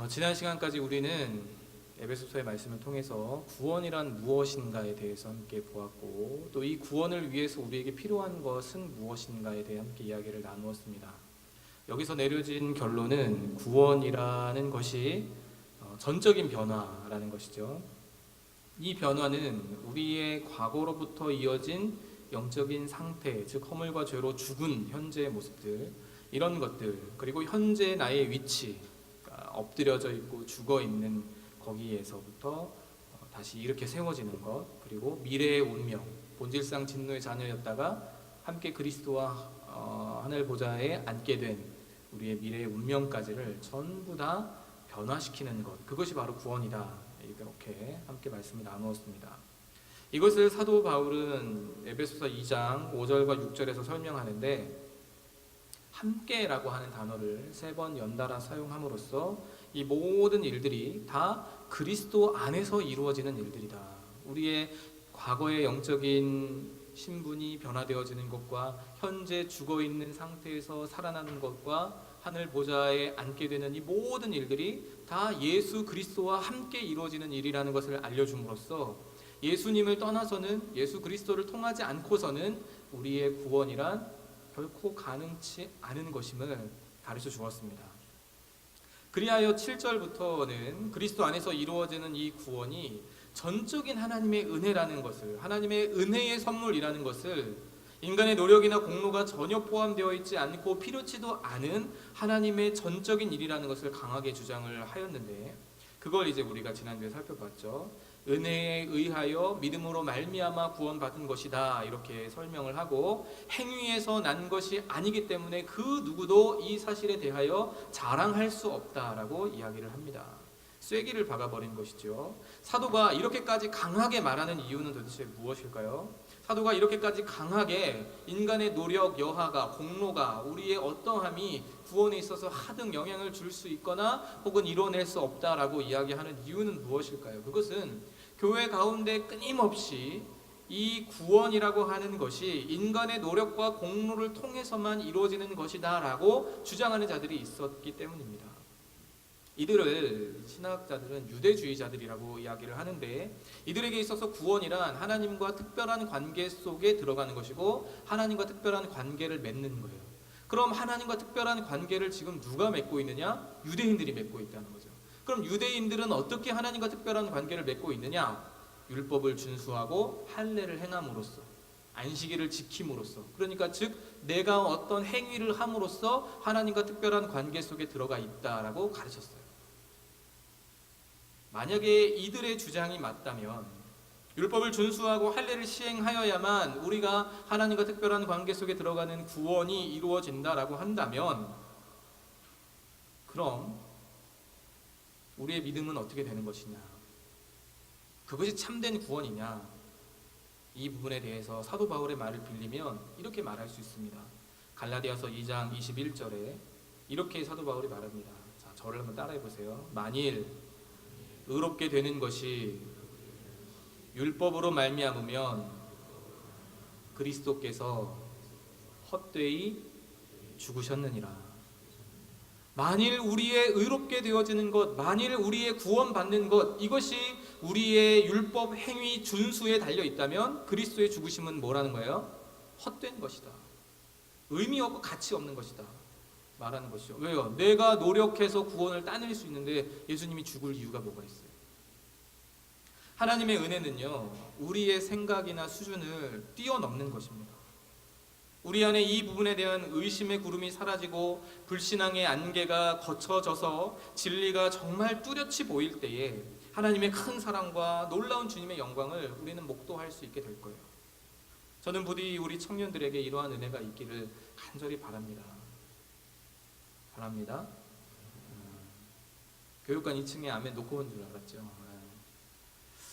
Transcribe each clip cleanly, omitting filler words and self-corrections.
지난 시간까지 우리는 에베소서의 말씀을 통해서 구원이란 무엇인가에 대해서 함께 보았고, 또 이 구원을 위해서 우리에게 필요한 것은 무엇인가에 대해 함께 이야기를 나누었습니다. 여기서 내려진 결론은 구원이라는 것이 전적인 변화라는 것이죠. 이 변화는 우리의 과거로부터 이어진 영적인 상태, 즉 허물과 죄로 죽은 현재의 모습들, 이런 것들, 그리고 현재 나의 위치, 엎드려져 있고 죽어 있는 거기에서부터 다시 이렇게 세워지는 것, 그리고 미래의 운명, 본질상 진노의 자녀였다가 함께 그리스도와 하늘 보좌에 앉게 된 우리의 미래의 운명까지를 전부 다 변화시키는 것, 그것이 바로 구원이다. 이렇게 함께 말씀을 나누었습니다. 이것을 사도 바울은 에베소서 2장 5절과 6절에서 설명하는데, 함께라고 하는 단어를 3번 연달아 사용함으로써 이 모든 일들이 다 그리스도 안에서 이루어지는 일들이다. 우리의 과거의 영적인 신분이 변화되어지는 것과 현재 죽어있는 상태에서 살아나는 것과 하늘 보좌에 앉게 되는 이 모든 일들이 다 예수 그리스도와 함께 이루어지는 일이라는 것을 알려줌으로써 예수님을 떠나서는, 예수 그리스도를 통하지 않고서는 우리의 구원이란 결코 가능치 않은 것임을 가르쳐 주었습니다. 그리하여 7절부터는 그리스도 안에서 이루어지는 이 구원이 전적인 하나님의 은혜라는 것을, 하나님의 은혜의 선물이라는 것을, 인간의 노력이나 공로가 전혀 포함되어 있지 않고 필요치도 않은 하나님의 전적인 일이라는 것을 강하게 주장을 하였는데, 그걸 이제 우리가 지난주에 살펴봤죠. 은혜에 의하여 믿음으로 말미암아 구원받은 것이다, 이렇게 설명을 하고, 행위에서 난 것이 아니기 때문에 그 누구도 이 사실에 대하여 자랑할 수 없다라고 이야기를 합니다. 쐐기를 박아버린 것이죠. 사도가 이렇게까지 강하게 말하는 이유는 도대체 무엇일까요? 사도가 이렇게까지 강하게 인간의 노력, 여하가, 공로가, 우리의 어떠함이 구원에 있어서 하등 영향을 줄 수 있거나 혹은 이뤄낼 수 없다라고 이야기하는 이유는 무엇일까요? 그것은 교회 가운데 끊임없이 이 구원이라고 하는 것이 인간의 노력과 공로를 통해서만 이루어지는 것이다 라고 주장하는 자들이 있었기 때문입니다. 이들을 신학자들은 유대주의자들이라고 이야기를 하는데, 이들에게 있어서 구원이란 하나님과 특별한 관계 속에 들어가는 것이고 하나님과 특별한 관계를 맺는 거예요. 그럼 하나님과 특별한 관계를 지금 누가 맺고 있느냐? 유대인들이 맺고 있다는 거죠. 그럼 유대인들은 어떻게 하나님과 특별한 관계를 맺고 있느냐? 율법을 준수하고 할례를 행함으로써, 안식일을 지킴으로써, 그러니까 즉 내가 어떤 행위를 함으로써 하나님과 특별한 관계 속에 들어가 있다라고 가르쳤어요. 만약에 이들의 주장이 맞다면, 율법을 준수하고 할례를 시행하여야만 우리가 하나님과 특별한 관계 속에 들어가는 구원이 이루어진다라고 한다면, 그럼 우리의 믿음은 어떻게 되는 것이냐? 그것이 참된 구원이냐? 이 부분에 대해서 사도 바울의 말을 빌리면 이렇게 말할 수 있습니다. 갈라디아서 2장 21절에 이렇게 사도 바울이 말합니다. 자, 저를 한번 따라해 보세요. 만일 의롭게 되는 것이 율법으로 말미암으면 그리스도께서 헛되이 죽으셨느니라. 만일 우리의 의롭게 되어지는 것, 만일 우리의 구원받는 것, 이것이 우리의 율법 행위 준수에 달려 있다면 그리스도의 죽으심은 뭐라는 거예요? 헛된 것이다. 의미 없고 가치 없는 것이다 말하는 것이죠. 왜요? 내가 노력해서 구원을 따낼 수 있는데 예수님이 죽을 이유가 뭐가 있어요? 하나님의 은혜는요, 우리의 생각이나 수준을 뛰어넘는 것입니다. 우리 안에 이 부분에 대한 의심의 구름이 사라지고 불신앙의 안개가 거쳐져서 진리가 정말 뚜렷이 보일 때에 하나님의 큰 사랑과 놀라운 주님의 영광을 우리는 목도할 수 있게 될 거예요. 저는 부디 우리 청년들에게 이러한 은혜가 있기를 간절히 바랍니다. 교육관 2층에 아멘 놓고 온 줄 알았죠.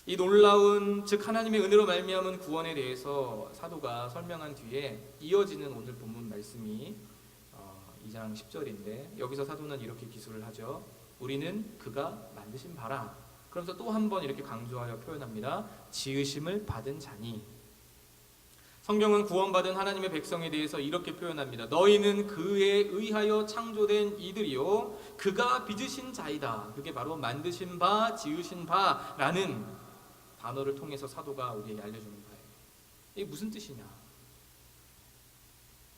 이 놀라운, 즉 하나님의 은혜로 말미암은 구원에 대해서 사도가 설명한 뒤에 이어지는 오늘 본문 말씀이 2장 10절인데, 여기서 사도는 이렇게 기술을 하죠. 우리는 그가 만드신 바라. 그러면서 또 한 번 이렇게 강조하여 표현합니다. 지으심을 받은 자니. 성경은 구원받은 하나님의 백성에 대해서 이렇게 표현합니다. 너희는 그에 의하여 창조된 이들이요 그가 빚으신 자이다. 그게 바로 만드신 바, 지으신 바라는 단어를 통해서 사도가 우리에게 알려주는 거예요. 이게 무슨 뜻이냐?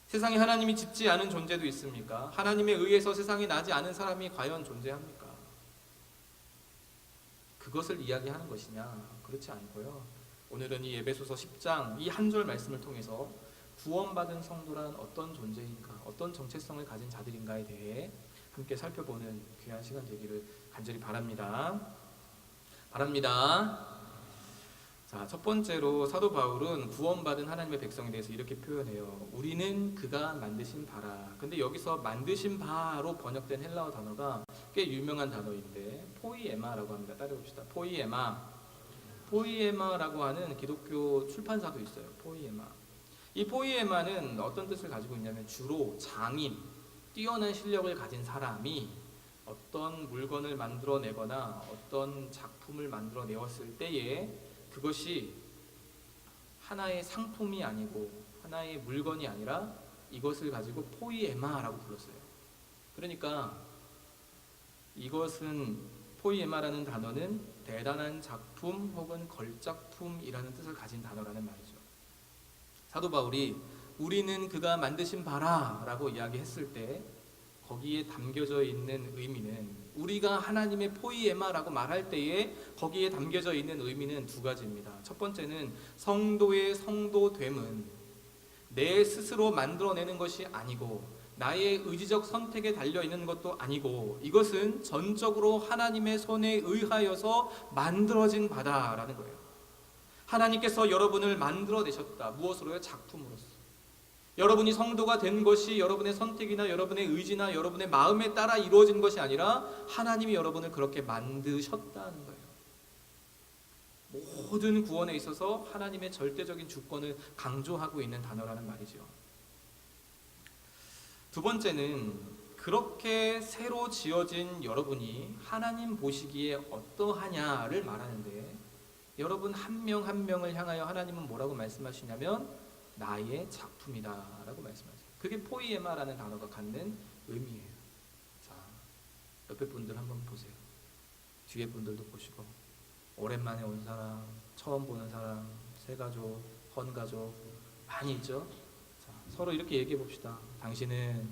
세상에 하나님이 짓지 않은 존재도 있습니까? 하나님에 의해서 세상에 나지 않은 사람이 과연 존재합니까? 그것을 이야기하는 것이냐? 그렇지 않고요. 오늘은 이 에베소서 10장 이 한 절 말씀을 통해서 구원받은 성도란 어떤 존재인가, 어떤 정체성을 가진 자들인가에 대해 함께 살펴보는 귀한 시간 되기를 간절히 바랍니다. 자, 첫 번째로 사도 바울은 구원받은 하나님의 백성에 대해서 이렇게 표현해요. 우리는 그가 만드신 바라. 근데 여기서 만드신 바로 번역된 헬라어 단어가 꽤 유명한 단어인데 포이에마라고 합니다. 따라해봅시다. 포이에마라고 하는 기독교 출판사도 있어요. 포이에마. 이 포이에마는 어떤 뜻을 가지고 있냐면 주로 장인, 뛰어난 실력을 가진 사람이 어떤 물건을 만들어내거나 어떤 작품을 만들어내었을 때에 그것이 하나의 상품이 아니고 하나의 물건이 아니라 이것을 가지고 포이에마라고 불렀어요. 그러니까 이것은 포이에마라는 단어는 대단한 작품 혹은 걸작품이라는 뜻을 가진 단어라는 말이죠. 사도 바울이 우리는 그가 만드신 바라라고 이야기했을 때 거기에 담겨져 있는 의미는 우리가 하나님의 포이에마라고 말할 때에 거기에 담겨져 있는 의미는 두 가지입니다. 첫 번째는 성도의 성도됨은 내 스스로 만들어내는 것이 아니고 나의 의지적 선택에 달려있는 것도 아니고 이것은 전적으로 하나님의 손에 의하여서 만들어진 바다라는 거예요. 하나님께서 여러분을 만들어내셨다. 무엇으로요? 작품으로서. 여러분이 성도가 된 것이 여러분의 선택이나 여러분의 의지나 여러분의 마음에 따라 이루어진 것이 아니라 하나님이 여러분을 그렇게 만드셨다는 거예요. 모든 구원에 있어서 하나님의 절대적인 주권을 강조하고 있는 단어라는 말이죠. 두 번째는 그렇게 새로 지어진 여러분이 하나님 보시기에 어떠하냐를 말하는데 여러분 한 명 한 명을 향하여 하나님은 뭐라고 말씀하시냐면 나의 작품이다 라고 말씀하세요. 그게 포이에마라는 단어가 갖는 의미예요. 자, 옆에 분들 한번 보세요. 뒤에 분들도 보시고 오랜만에 온 사람, 처음 보는 사람, 새가족, 헌가족 많이 있죠? 자, 서로 이렇게 얘기해 봅시다. 당신은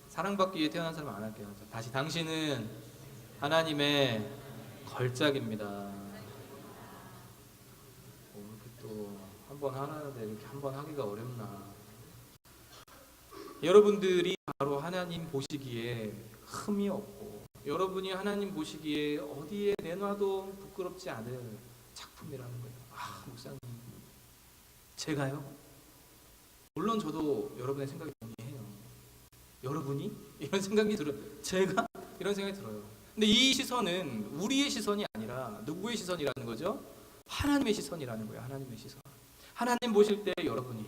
사랑받기 위해 태어난 사람 안 할게요. 다시 당신은 하나님의 걸작입니다. 이렇게 또 한 번 하는데 이렇게 한 번 하기가 어렵나. 여러분들이 바로 하나님 보시기에 흠이 없고 여러분이 하나님 보시기에 어디에 내놔도 부끄럽지 않을 작품이라는 거예요. 아, 목사님 제가요? 물론 저도 여러분의 생각이 동의해요. 여러분이? 이런 생각이 들어요. 제가? 이런 생각이 들어요. 근데 이 시선은 우리의 시선이 아니라 누구의 시선이라는 거죠? 하나님의 시선이라는 거예요. 하나님의 시선. 하나님 보실 때 여러분이,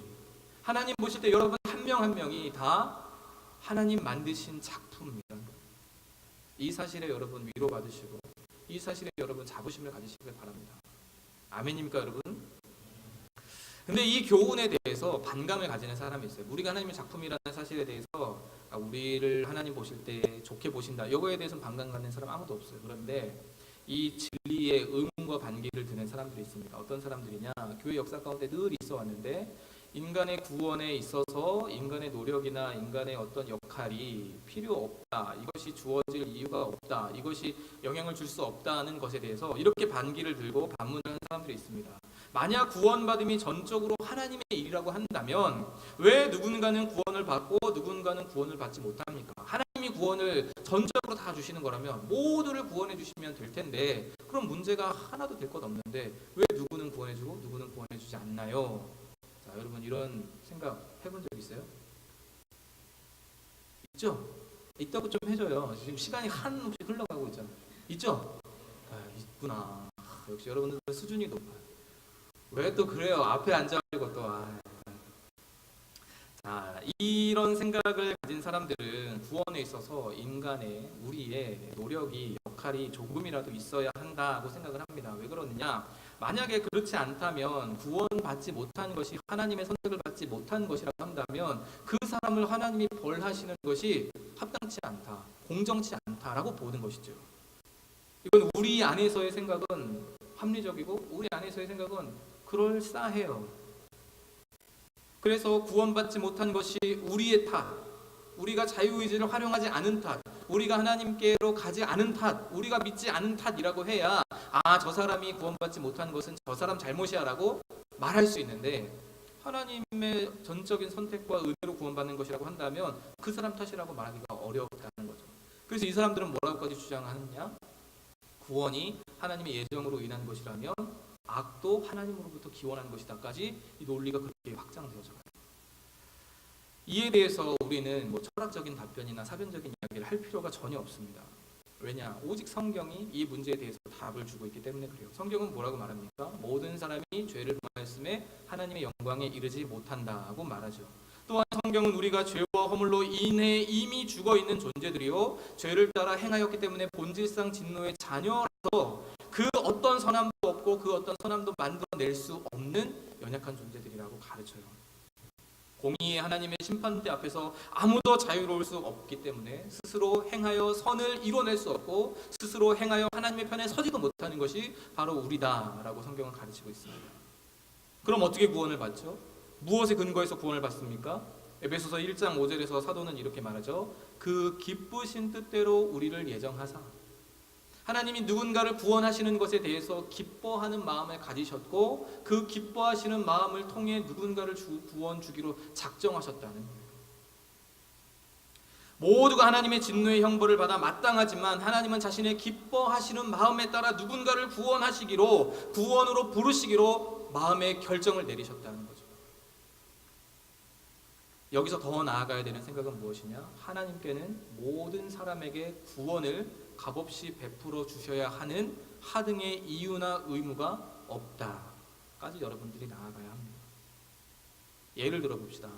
하나님 보실 때 여러분 한 명 한 명이 다 하나님 만드신 작품이라는 거예요. 이 사실에 여러분 위로받으시고 이 사실에 여러분 자부심을 가지시길 바랍니다. 아멘입니까 여러분? 근데 이 교훈에 대해서 반감을 가지는 사람이 있어요. 우리가 하나님의 작품이라는 사실에 대해서 우리를 하나님 보실 때 좋게 보신다. 이거에 대해서는 반감 갖는 사람 아무도 없어요. 그런데 이 진리의 의문과 반기를 드는 사람들이 있습니다. 어떤 사람들이냐? 교회 역사 가운데 늘 있어 왔는데 인간의 구원에 있어서 인간의 노력이나 인간의 어떤 역할이 필요 없다. 이것이 주어질 이유가 없다. 이것이 영향을 줄 수 없다는 것에 대해서 이렇게 반기를 들고 반문하는 사람들이 있습니다. 만약 구원받음이 전적으로 하나님의 일이라고 한다면 왜 누군가는 구원을 받고 누군가는 구원을 받지 못합니까? 하나님이 구원을 전적으로 다 주시는 거라면 모두를 구원해 주시면 될 텐데 그럼 문제가 하나도 될 것 없는데 왜 누구는 구원해주고 누구는 구원해주지 않나요? 자, 여러분 이런 생각 해본 적 있어요? 있죠? 있다고 좀 해줘요. 지금 시간이 한없이 흘러가고 있잖아요. 있죠? 아, 있구나. 역시 여러분들 수준이 높아요. 왜 또 그래요? 앞에 앉아가지고 또 자, 이런 생각을 가진 사람들은 구원에 있어서 인간의 우리의 노력이 역할이 조금이라도 있어야 한다고 생각을 합니다. 왜 그러느냐? 만약에 그렇지 않다면 구원받지 못한 것이 하나님의 선택을 받지 못한 것이라고 한다면 그 사람을 하나님이 벌하시는 것이 합당치 않다, 공정치 않다라고 보는 것이죠. 이건 우리 안에서의 생각은 합리적이고 우리 안에서의 생각은 그럴싸해요. 그래서 구원받지 못한 것이 우리의 탓, 우리가 자유의지를 활용하지 않은 탓, 우리가 하나님께로 가지 않은 탓, 우리가 믿지 않은 탓이라고 해야 저 사람이 구원받지 못한 것은 저 사람 잘못이야 라고 말할 수 있는데, 하나님의 전적인 선택과 은혜로 구원받는 것이라고 한다면 그 사람 탓이라고 말하기가 어렵다는 거죠. 그래서 이 사람들은 뭐라고까지 주장하느냐? 구원이 하나님의 예정으로 인한 것이라면 악도 하나님으로부터 기원한 것이다까지 이 논리가 그렇게 확장되어져 가요. 이에 대해서 우리는 철학적인 답변이나 사변적인 이야기를 할 필요가 전혀 없습니다. 왜냐? 오직 성경이 이 문제에 대해서 답을 주고 있기 때문에 그래요. 성경은 뭐라고 말합니까? 모든 사람이 죄를 범하였음에 하나님의 영광에 이르지 못한다고 말하죠. 또한 성경은 우리가 죄와 허물로 인해 이미 죽어있는 존재들이요 죄를 따라 행하였기 때문에 본질상 진노의 자녀라서 그 어떤 선함도 없고 그 어떤 선함도 만들어낼 수 없는 연약한 존재들이라고 가르쳐요. 공의의 하나님의 심판대 앞에서 아무도 자유로울 수 없기 때문에 스스로 행하여 선을 이뤄낼 수 없고 스스로 행하여 하나님의 편에 서지도 못하는 것이 바로 우리다라고 성경은 가르치고 있습니다. 그럼 어떻게 구원을 받죠? 무엇에 근거해서 구원을 받습니까? 에베소서 1장 5절에서 사도는 이렇게 말하죠. 그 기쁘신 뜻대로 우리를 예정하사, 하나님이 누군가를 구원하시는 것에 대해서 기뻐하는 마음을 가지셨고 그 기뻐하시는 마음을 통해 누군가를 구원 주기로 작정하셨다는 거예요. 모두가 하나님의 진노의 형벌을 받아 마땅하지만 하나님은 자신의 기뻐하시는 마음에 따라 누군가를 구원하시기로, 구원으로 부르시기로 마음의 결정을 내리셨다는 거죠. 여기서 더 나아가야 되는 생각은 무엇이냐? 하나님께는 모든 사람에게 구원을 값없이 베풀어 주셔야 하는 하등의 이유나 의무가 없다까지 여러분들이 나아가야 합니다. 예를 들어 봅시다.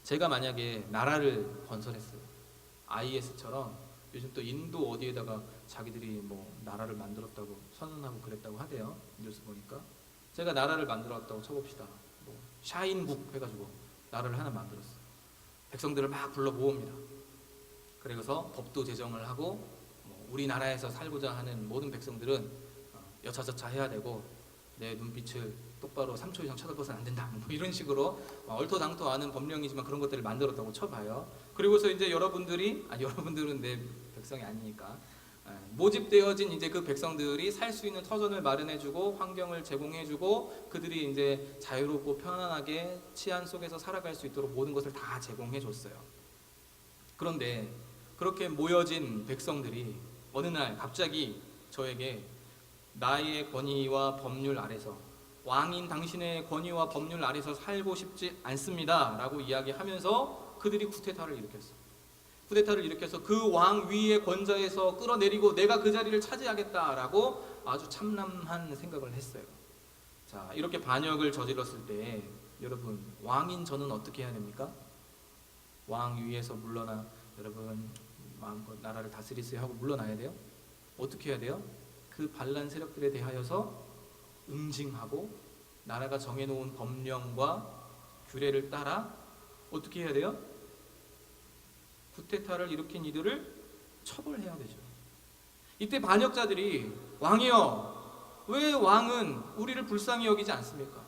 제가 만약에 나라를 건설했어요. IS처럼 요즘 또 인도 어디에다가 자기들이 나라를 만들었다고 선언하고 그랬다고 하대요. 뉴스 보니까. 제가 나라를 만들었다고 쳐봅시다. 샤인국 해가지고 나라를 하나 만들었어요. 백성들을 막 불러 모읍니다. 그래서 법도 제정을 하고 우리나라에서 살고자 하는 모든 백성들은 여차저차 해야 되고 내 눈빛을 똑바로 3초 이상 쳐다봐서는 안 된다. 이런 식으로 얼토당토하는 법령이지만 그런 것들을 만들었다고 쳐봐요. 그리고서 이제 여러분들은 내 백성이 아니니까 모집되어진 이제 그 백성들이 살 수 있는 터전을 마련해주고 환경을 제공해주고 그들이 이제 자유롭고 편안하게 치안 속에서 살아갈 수 있도록 모든 것을 다 제공해줬어요. 그런데 그렇게 모여진 백성들이 어느 날 갑자기 저에게 나의 권위와 법률 아래서, 왕인 당신의 권위와 법률 아래서 살고 싶지 않습니다 라고 이야기하면서 그들이 쿠데타를 일으켰어요. 쿠데타를 일으켜서 그 왕 위의 권좌에서 끌어내리고 내가 그 자리를 차지하겠다라고 아주 참남한 생각을 했어요. 자, 이렇게 반역을 저질렀을 때 여러분, 왕인 저는 어떻게 해야 됩니까? 왕 위에서 물러나 여러분 마음껏 나라를 다스리세요 하고 물러나야 돼요. 어떻게 해야 돼요? 그 반란 세력들에 대하여서 응징하고 나라가 정해놓은 법령과 규례를 따라 어떻게 해야 돼요? 쿠데타를 일으킨 이들을 처벌해야 되죠. 이때 반역자들이 왕이여, 왜 왕은 우리를 불쌍히 여기지 않습니까?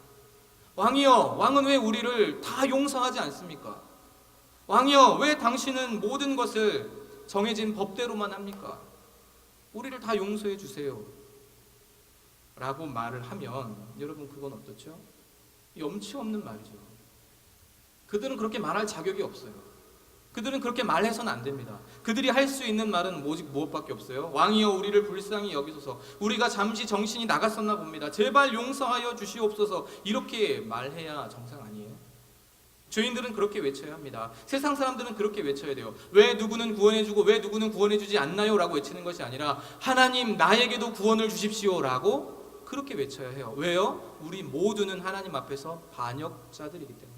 왕이여, 왕은 왜 우리를 다 용서하지 않습니까? 왕이여, 왜 당신은 모든 것을 정해진 법대로만 합니까? 우리를 다 용서해 주세요 라고 말을 하면 여러분 그건 어떻죠? 염치 없는 말이죠. 그들은 그렇게 말할 자격이 없어요. 그들은 그렇게 말해서는 안 됩니다. 그들이 할 수 있는 말은 오직 무엇밖에 없어요? 왕이여 우리를 불쌍히 여기소서, 우리가 잠시 정신이 나갔었나 봅니다. 제발 용서하여 주시옵소서, 이렇게 말해야 정상 아니에요? 죄인들은 그렇게 외쳐야 합니다. 세상 사람들은 그렇게 외쳐야 돼요. 왜 누구는 구원해주고 왜 누구는 구원해주지 않나요? 라고 외치는 것이 아니라 하나님 나에게도 구원을 주십시오 라고 그렇게 외쳐야 해요. 왜요? 우리 모두는 하나님 앞에서 반역자들이기 때문에,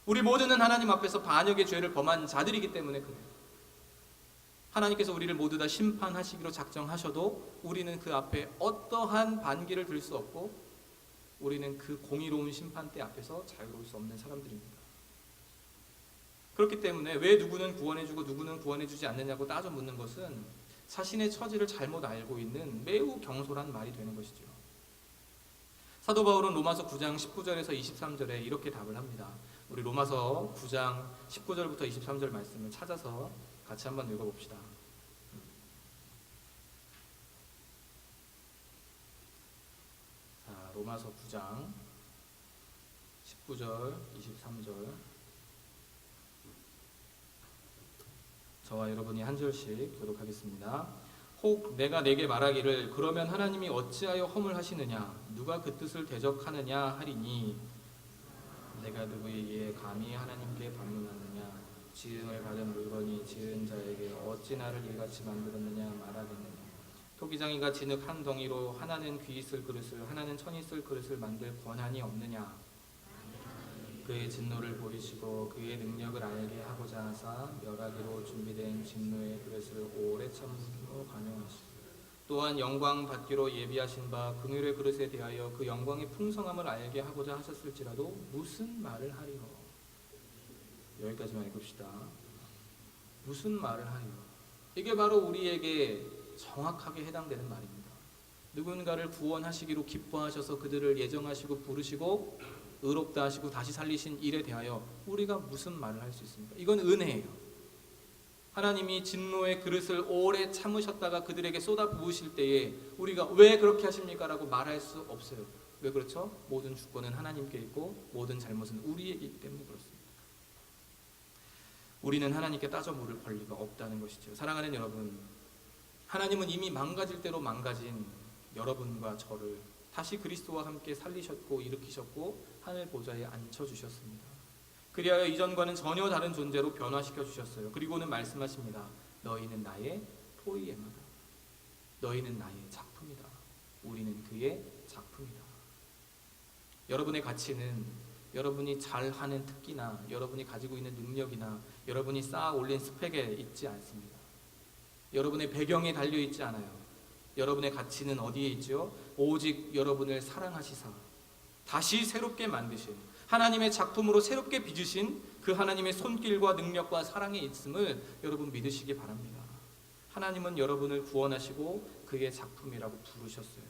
우리 모두는 하나님 앞에서 반역의 죄를 범한 자들이기 때문에 그래요. 하나님께서 우리를 모두 다 심판하시기로 작정하셔도 우리는 그 앞에 어떠한 반기를 들 수 없고 우리는 그 공의로운 심판대 앞에서 자유로울 수 없는 사람들입니다. 그렇기 때문에 왜 누구는 구원해주고 누구는 구원해주지 않느냐고 따져 묻는 것은 자신의 처지를 잘못 알고 있는 매우 경솔한 말이 되는 것이죠. 사도 바울은 로마서 9장 19절에서 23절에 이렇게 답을 합니다. 우리 로마서 9장 19절부터 23절 말씀을 찾아서 같이 한번 읽어봅시다. 자, 로마서 9장 19절 23절 저와 여러분이 한 절씩 교독하겠습니다. 혹 내가 내게 말하기를 그러면 하나님이 어찌하여 허물하시느냐 누가 그 뜻을 대적하느냐 하리니 내가 누구에게 감히 하나님께 반문하느냐 지음을 받은 물건이 지은 자에게 어찌 나를 이같이 만들었느냐 말하겠느냐 토기장이가 진흙 한 덩이로 하나는 귀 있을 그릇을 하나는 천 있을 그릇을 만들 권한이 없느냐 그의 진노를 보이시고 그의 능력을 알게 하고자 하사 멸하기로 준비된 진노의 그릇을 오래 참으시고 관용하시고 또한 영광 받기로 예비하신 바 긍휼의 그릇에 대하여 그 영광의 풍성함을 알게 하고자 하셨을지라도 무슨 말을 하리요. 여기까지만 읽읍시다. 무슨 말을 하리요. 이게 바로 우리에게 정확하게 해당되는 말입니다. 누군가를 구원하시기로 기뻐하셔서 그들을 예정하시고 부르시고 의롭다 하시고 다시 살리신 일에 대하여 우리가 무슨 말을 할 수 있습니까? 이건 은혜예요. 하나님이 진노의 그릇을 오래 참으셨다가 그들에게 쏟아 부으실 때에 우리가 왜 그렇게 하십니까? 라고 말할 수 없어요. 왜 그렇죠? 모든 주권은 하나님께 있고 모든 잘못은 우리에게 있기 때문에 그렇습니다. 우리는 하나님께 따져 물을 권리가 없다는 것이죠. 사랑하는 여러분, 하나님은 이미 망가질 대로 망가진 여러분과 저를 다시 그리스도와 함께 살리셨고 일으키셨고 하늘 보좌에 앉혀주셨습니다. 그리하여 이전과는 전혀 다른 존재로 변화시켜 주셨어요. 그리고는 말씀하십니다. 너희는 나의 포이엠이다. 너희는 나의 작품이다. 우리는 그의 작품이다. 여러분의 가치는 여러분이 잘하는 특기나 여러분이 가지고 있는 능력이나 여러분이 쌓아 올린 스펙에 있지 않습니다. 여러분의 배경에 달려 있지 않아요. 여러분의 가치는 어디에 있죠? 오직 여러분을 사랑하시사 다시 새롭게 만드신 하나님의 작품으로 새롭게 빚으신 그 하나님의 손길과 능력과 사랑에 있음을 여러분 믿으시기 바랍니다. 하나님은 여러분을 구원하시고 그의 작품이라고 부르셨어요.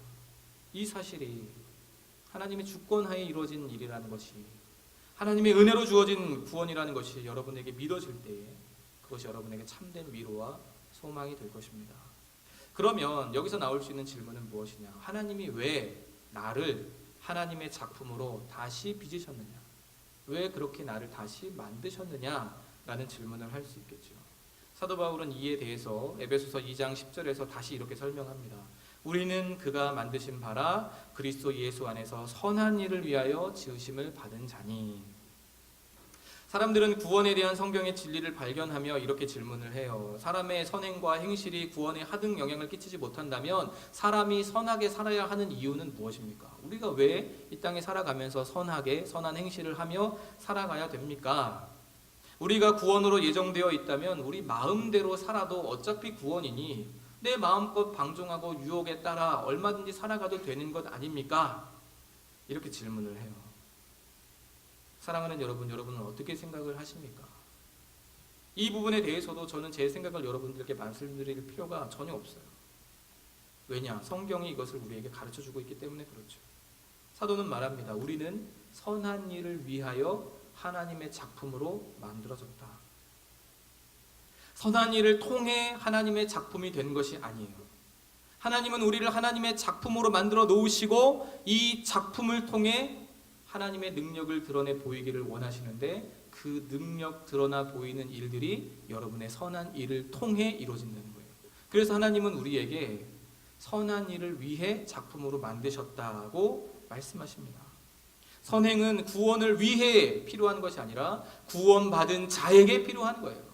이 사실이 하나님의 주권하에 이루어진 일이라는 것이 하나님의 은혜로 주어진 구원이라는 것이 여러분에게 믿어질 때에 그것이 여러분에게 참된 위로와 소망이 될 것입니다. 그러면 여기서 나올 수 있는 질문은 무엇이냐? 하나님이 왜 나를 하나님의 작품으로 다시 빚으셨느냐? 왜 그렇게 나를 다시 만드셨느냐? 라는 질문을 할 수 있겠죠. 사도 바울은 이에 대해서 에베소서 2장 10절에서 다시 이렇게 설명합니다. 우리는 그가 만드신 바라 그리스도 예수 안에서 선한 일을 위하여 지으심을 받은 자니. 사람들은 구원에 대한 성경의 진리를 발견하며 이렇게 질문을 해요. 사람의 선행과 행실이 구원에 하등 영향을 끼치지 못한다면 사람이 선하게 살아야 하는 이유는 무엇입니까? 우리가 왜 이 땅에 살아가면서 선하게 선한 행실을 하며 살아가야 됩니까? 우리가 구원으로 예정되어 있다면 우리 마음대로 살아도 어차피 구원이니 내 마음껏 방종하고 유혹에 따라 얼마든지 살아가도 되는 것 아닙니까? 이렇게 질문을 해요. 사랑하는 여러분, 여러분은 어떻게 생각을 하십니까? 이 부분에 대해서도 저는 제 생각을 여러분들께 말씀드릴 필요가 전혀 없어요. 왜냐? 성경이 이것을 우리에게 가르쳐주고 있기 때문에 그렇죠. 사도는 말합니다. 우리는 선한 일을 위하여 하나님의 작품으로 만들어졌다. 선한 일을 통해 하나님의 작품이 된 것이 아니에요. 하나님은 우리를 하나님의 작품으로 만들어 놓으시고 이 작품을 통해 하나님의 능력을 드러내 보이기를 원하시는데 그 능력 드러나 보이는 일들이 여러분의 선한 일을 통해 이루어진다는 거예요. 그래서 하나님은 우리에게 선한 일을 위해 작품으로 만드셨다고 말씀하십니다. 선행은 구원을 위해 필요한 것이 아니라 구원받은 자에게 필요한 거예요.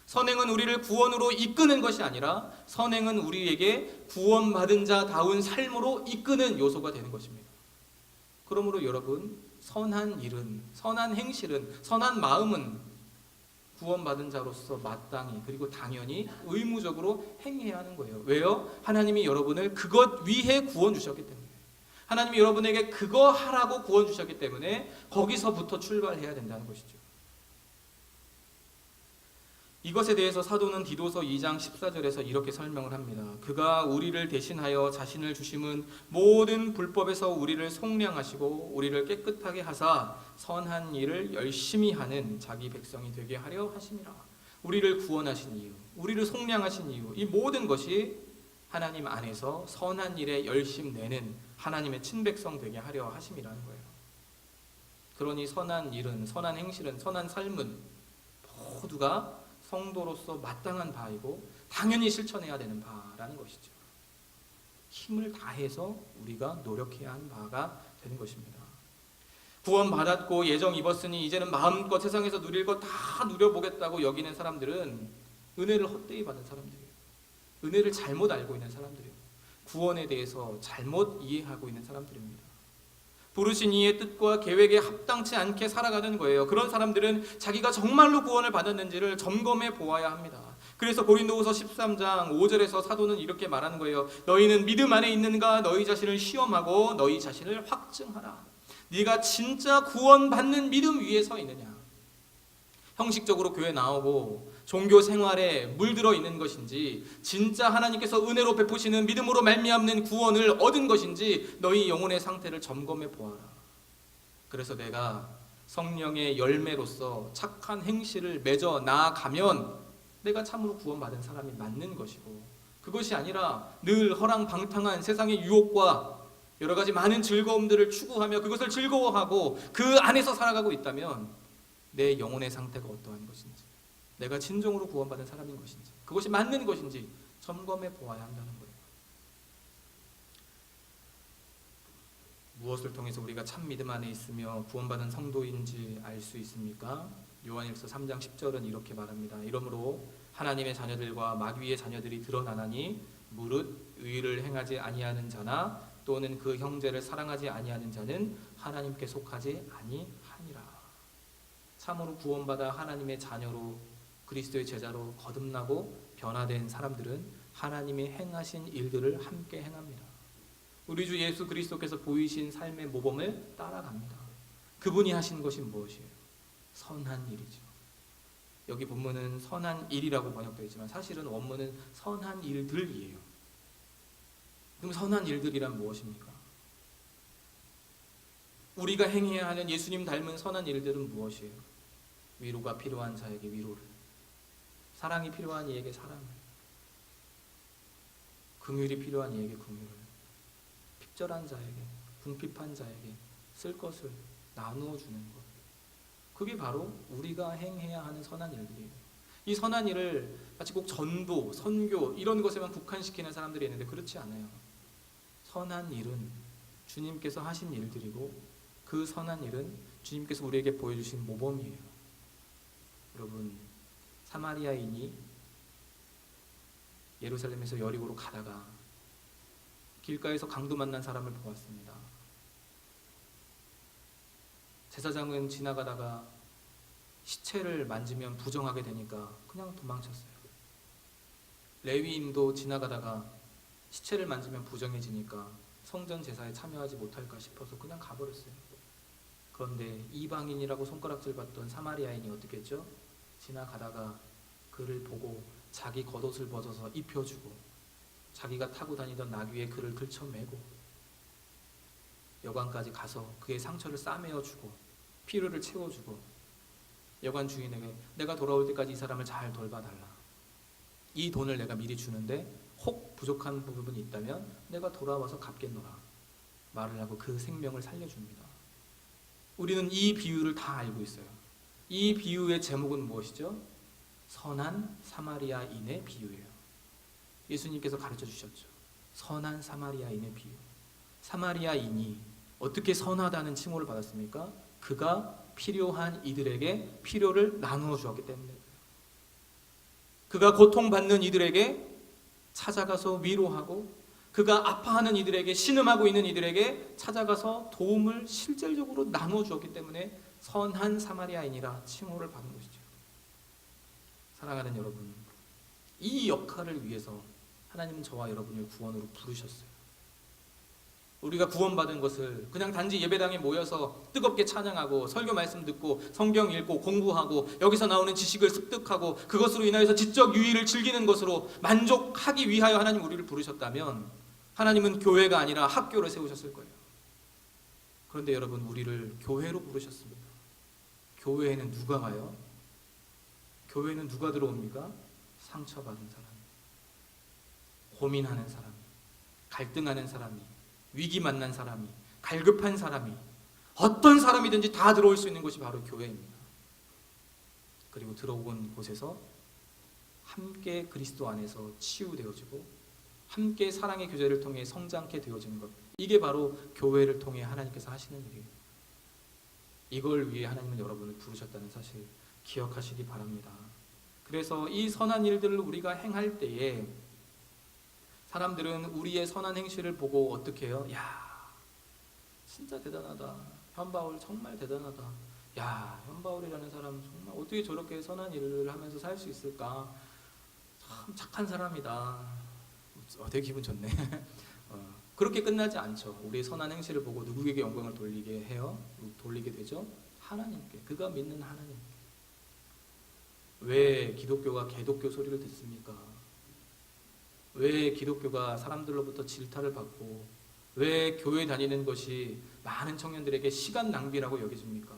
선행은 우리를 구원으로 이끄는 것이 아니라 선행은 우리에게 구원받은 자다운 삶으로 이끄는 요소가 되는 것입니다. 그러므로 여러분, 선한 일은, 선한 행실은, 선한 마음은 구원받은 자로서 마땅히 그리고 당연히 의무적으로 행해야 하는 거예요. 왜요? 하나님이 여러분을 그것 위해 구원 주셨기 때문에. 하나님이 여러분에게 그거 하라고 구원 주셨기 때문에 거기서부터 출발해야 된다는 것이죠. 이것에 대해서 사도는 디도서 2장 14절에서 이렇게 설명을 합니다. 그가 우리를 대신하여 자신을 주심은 모든 불법에서 우리를 속량하시고 우리를 깨끗하게 하사 선한 일을 열심히 하는 자기 백성이 되게 하려 하심이라. 우리를 구원하신 이유, 우리를 속량하신 이유, 이 모든 것이 하나님 안에서 선한 일에 열심 내는 하나님의 친백성 되게 하려 하심이라는 거예요. 그러니 선한 일은, 선한 행실은, 선한 삶은 모두가 성도로서 마땅한 바이고 당연히 실천해야 되는 바라는 것이죠. 힘을 다해서 우리가 노력해야 하는 바가 되는 것입니다. 구원받았고 예정 입었으니 이제는 마음껏 세상에서 누릴 것 다 누려보겠다고 여기는 사람들은 은혜를 헛되이 받은 사람들이에요. 은혜를 잘못 알고 있는 사람들이에요. 구원에 대해서 잘못 이해하고 있는 사람들입니다. 부르신 이의 뜻과 계획에 합당치 않게 살아가는 거예요. 그런 사람들은 자기가 정말로 구원을 받았는지를 점검해 보아야 합니다. 그래서 고린도후서 13장 5절에서 사도는 이렇게 말하는 거예요. 너희는 믿음 안에 있는가? 너희 자신을 시험하고 너희 자신을 확증하라. 네가 진짜 구원받는 믿음 위에 서 있느냐? 형식적으로 교회 나오고 종교 생활에 물들어 있는 것인지 진짜 하나님께서 은혜로 베푸시는 믿음으로 말미암는 구원을 얻은 것인지 너희 영혼의 상태를 점검해 보아라. 그래서 내가 성령의 열매로서 착한 행실을 맺어 나아가면 내가 참으로 구원받은 사람이 맞는 것이고, 그것이 아니라 늘 허랑방탕한 세상의 유혹과 여러 가지 많은 즐거움들을 추구하며 그것을 즐거워하고 그 안에서 살아가고 있다면 내 영혼의 상태가 어떠한 것인지, 내가 진정으로 구원받은 사람인 것인지, 그것이 맞는 것인지 점검해 보아야 한다는 거예요. 무엇을 통해서 우리가 참 믿음 안에 있으며 구원받은 성도인지 알 수 있습니까? 요한일서 3장 10절은 이렇게 말합니다. 이러므로 하나님의 자녀들과 마귀의 자녀들이 드러나나니 무릇 의를 행하지 아니하는 자나 또는 그 형제를 사랑하지 아니하는 자는 하나님께 속하지 아니하니라. 참으로 구원받아 하나님의 자녀로 그리스도의 제자로 거듭나고 변화된 사람들은 하나님이 행하신 일들을 함께 행합니다. 우리 주 예수 그리스도께서 보이신 삶의 모범을 따라갑니다. 그분이 하신 것이 무엇이에요? 선한 일이죠. 여기 본문은 선한 일이라고 번역되어 있지만 사실은 원문은 선한 일들이에요. 그럼 선한 일들이란 무엇입니까? 우리가 행해야 하는 예수님 닮은 선한 일들은 무엇이에요? 위로가 필요한 자에게 위로를, 사랑이 필요한 이에게 사랑을, 긍휼이 필요한 이에게 긍휼을, 핍절한 자에게, 궁핍한 자에게 쓸 것을 나누어 주는 것. 그게 바로 우리가 행해야 하는 선한 일들이에요. 이 선한 일을 마치 꼭 전도, 선교 이런 것에만 국한시키는 사람들이 있는데 그렇지 않아요. 선한 일은 주님께서 하신 일들이고 그 선한 일은 주님께서 우리에게 보여주신 모범이에요. 여러분, 사마리아인이 예루살렘에서 여리고로 가다가 길가에서 강도 만난 사람을 보았습니다. 제사장은 지나가다가 시체를 만지면 부정하게 되니까 그냥 도망쳤어요. 레위인도 지나가다가 시체를 만지면 부정해지니까 성전 제사에 참여하지 못할까 싶어서 그냥 가버렸어요. 그런데 이방인이라고 손가락질 받던 사마리아인이 어떻게 했죠? 지나가다가 그를 보고 자기 겉옷을 벗어서 입혀주고 자기가 타고 다니던 나귀에 그를 걸쳐매고 여관까지 가서 그의 상처를 싸매어주고 피로를 채워주고 여관 주인에게 내가 돌아올 때까지 이 사람을 잘 돌봐달라. 이 돈을 내가 미리 주는데 혹 부족한 부분이 있다면 내가 돌아와서 갚겠노라 말을 하고 그 생명을 살려줍니다. 우리는 이 비유를 다 알고 있어요. 이 비유의 제목은 무엇이죠? 선한 사마리아인의 비유예요. 예수님께서 가르쳐 주셨죠. 선한 사마리아인의 비유. 사마리아인이 어떻게 선하다는 칭호를 받았습니까? 그가 필요한 이들에게 필요를 나누어 주었기 때문에, 그가 고통받는 이들에게 찾아가서 위로하고 그가 아파하는 이들에게, 신음하고 있는 이들에게 찾아가서 도움을 실질적으로 나누어 주었기 때문에 선한 사마리아인이라 칭호를 받은 것이죠. 사랑하는 여러분, 이 역할을 위해서 하나님은 저와 여러분을 구원으로 부르셨어요. 우리가 구원받은 것을 그냥 단지 예배당에 모여서 뜨겁게 찬양하고 설교 말씀 듣고 성경 읽고 공부하고 여기서 나오는 지식을 습득하고 그것으로 인하여서 지적 유의를 즐기는 것으로 만족하기 위하여 하나님 우리를 부르셨다면 하나님은 교회가 아니라 학교를 세우셨을 거예요. 그런데 여러분, 우리를 교회로 부르셨습니다. 교회에는 누가 가요? 교회에는 누가 들어옵니까? 상처받은 사람, 고민하는 사람, 갈등하는 사람이, 위기 만난 사람이, 갈급한 사람이, 어떤 사람이든지 다 들어올 수 있는 곳이 바로 교회입니다. 그리고 들어온 곳에서 함께 그리스도 안에서 치유되어지고 함께 사랑의 교제를 통해 성장케 되어지는 것, 이게 바로 교회를 통해 하나님께서 하시는 일이에요. 이걸 위해 하나님은 여러분을 부르셨다는 사실 기억하시기 바랍니다. 그래서 이 선한 일들을 우리가 행할 때에 사람들은 우리의 선한 행실을 보고 어떻게 해요? 야, 진짜 대단하다. 현바울 정말 대단하다. 야, 현바울이라는 사람 정말 어떻게 저렇게 선한 일을 하면서 살 수 있을까? 참 착한 사람이다. 되게 기분 좋네. 그렇게 끝나지 않죠. 우리의 선한 행실을 보고 누구에게 영광을 돌리게 해요? 돌리게 되죠? 하나님께. 그가 믿는 하나님께. 왜 기독교가 개독교 소리를 듣습니까? 왜 기독교가 사람들로부터 질타를 받고 왜 교회 다니는 것이 많은 청년들에게 시간 낭비라고 여겨집니까?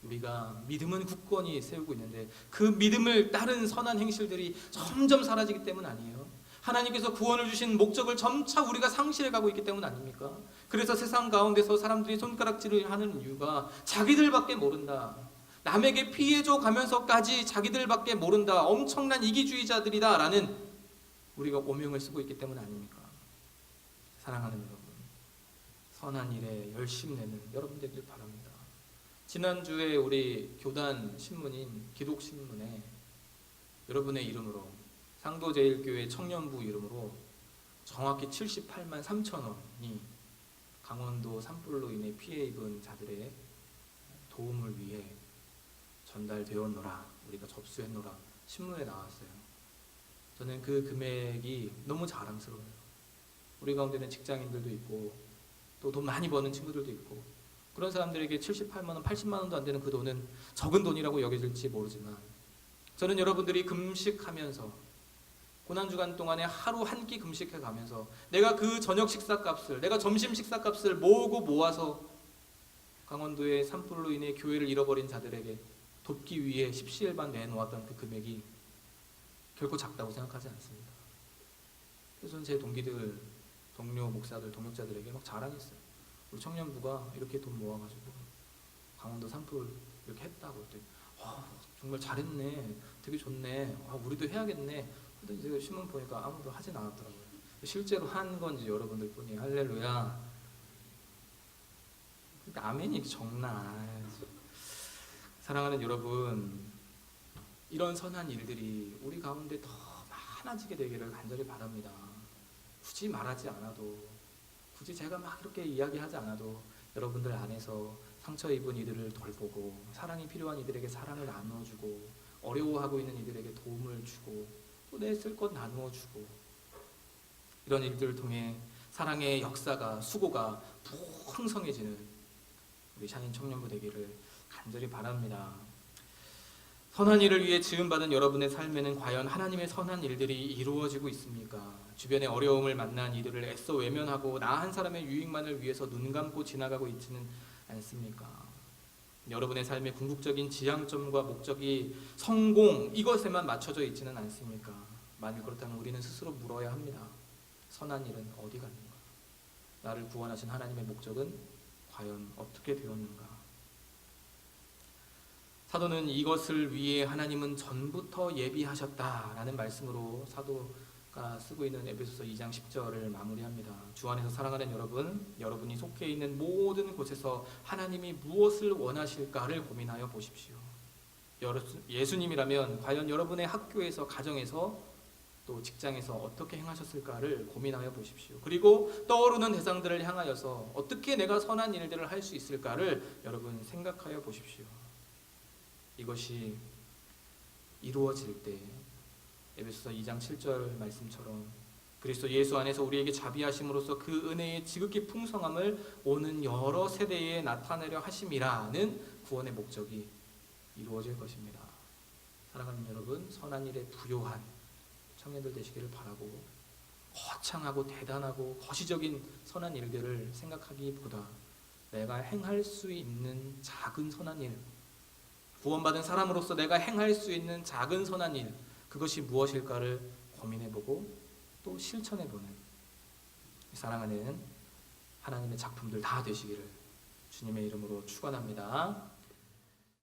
우리가 믿음은 굳건히 세우고 있는데 그 믿음을 따른 선한 행실들이 점점 사라지기 때문 아니에요? 하나님께서 구원을 주신 목적을 점차 우리가 상실해가고 있기 때문 아닙니까? 그래서 세상 가운데서 사람들이 손가락질을 하는 이유가 자기들밖에 모른다, 남에게 피해줘 가면서까지 자기들밖에 모른다, 엄청난 이기주의자들이다 라는 우리가 오명을 쓰고 있기 때문 아닙니까? 사랑하는 여러분, 선한 일에 열심 내는 여러분 되길 바랍니다. 지난주에 우리 교단 신문인 기독신문에 여러분의 이름으로, 상도제일교회 청년부 이름으로 정확히 78만 3천 원이 강원도 산불로 인해 피해 입은 자들의 도움을 위해 전달되었노라, 우리가 접수했노라 신문에 나왔어요. 저는 그 금액이 너무 자랑스러워요. 우리 가운데는 직장인들도 있고 또 돈 많이 버는 친구들도 있고, 그런 사람들에게 78만 원, 80만 원도 안 되는 그 돈은 적은 돈이라고 여겨질지 모르지만, 저는 여러분들이 금식하면서 고난주간 동안에 하루 한 끼 금식해 가면서 내가 그 저녁 식사값을, 내가 점심 식사값을 모아서 강원도의 산불로 인해 교회를 잃어버린 자들에게 돕기 위해 십시일반 내놓았던 그 금액이 결코 작다고 생각하지 않습니다. 그래서 저는 제 동기들, 동료 목사들, 동역자들에게 막 자랑했어요. 우리 청년부가 이렇게 돈 모아가지고 강원도 산불 이렇게 했다고. 그랬더니 정말 잘했네, 되게 좋네, 우리도 해야겠네. 근데 이제 신문 보니까 아무도 하진 않았더라고요. 실제로 한 건지 여러분들 뿐이. 할렐루야. 그러니까 아멘이 적나. 사랑하는 여러분, 이런 선한 일들이 우리 가운데 더 많아지게 되기를 간절히 바랍니다. 굳이 말하지 않아도, 굳이 제가 막 이렇게 이야기하지 않아도 여러분들 안에서 상처 입은 이들을 돌보고, 사랑이 필요한 이들에게 사랑을 나누어주고, 어려워하고 있는 이들에게 도움을 주고, 또 내 쓸 것 나누어 주고, 이런 일들을 통해 사랑의 역사가, 수고가 풍성해지는 우리 샤인 청년부 되기를 간절히 바랍니다. 선한 일을 위해 지음받은 여러분의 삶에는 과연 하나님의 선한 일들이 이루어지고 있습니까? 주변의 어려움을 만난 이들을 애써 외면하고 나 한 사람의 유익만을 위해서 눈 감고 지나가고 있지는 않습니까? 여러분의 삶의 궁극적인 지향점과 목적이 성공, 이것에만 맞춰져 있지는 않습니까? 만일 그렇다면 우리는 스스로 물어야 합니다. 선한 일은 어디 갔는가? 나를 구원하신 하나님의 목적은 과연 어떻게 되었는가? 사도는 이것을 위해 하나님은 전부터 예비하셨다라는 말씀으로 사도가 쓰고 있는 에베소서 2장 10절을 마무리합니다. 주 안에서 사랑하는 여러분, 여러분이 속해 있는 모든 곳에서 하나님이 무엇을 원하실까를 고민하여 보십시오. 예수님이라면 과연 여러분의 학교에서, 가정에서, 또 직장에서 어떻게 행하셨을까를 고민하여 보십시오. 그리고 떠오르는 대상들을 향하여서 어떻게 내가 선한 일들을 할 수 있을까를 여러분 생각하여 보십시오. 이것이 이루어질 때 에베소서 2장 7절 말씀처럼 그리스도 예수 안에서 우리에게 자비하심으로써 그 은혜의 지극히 풍성함을 오는 여러 세대에 나타내려 하심이라는 구원의 목적이 이루어질 것입니다. 사랑하는 여러분, 선한 일에 부요한 청년들 되시기를 바라고 거창하고 대단하고 거시적인 선한 일들을 생각하기보다 내가 행할 수 있는 작은 선한 일, 구원받은 사람으로서 내가 행할 수 있는 작은 선한 일, 그것이 무엇일까를 고민해보고 또 실천해보는 사랑하는 하나님의 작품들 다 되시기를 주님의 이름으로 축원합니다.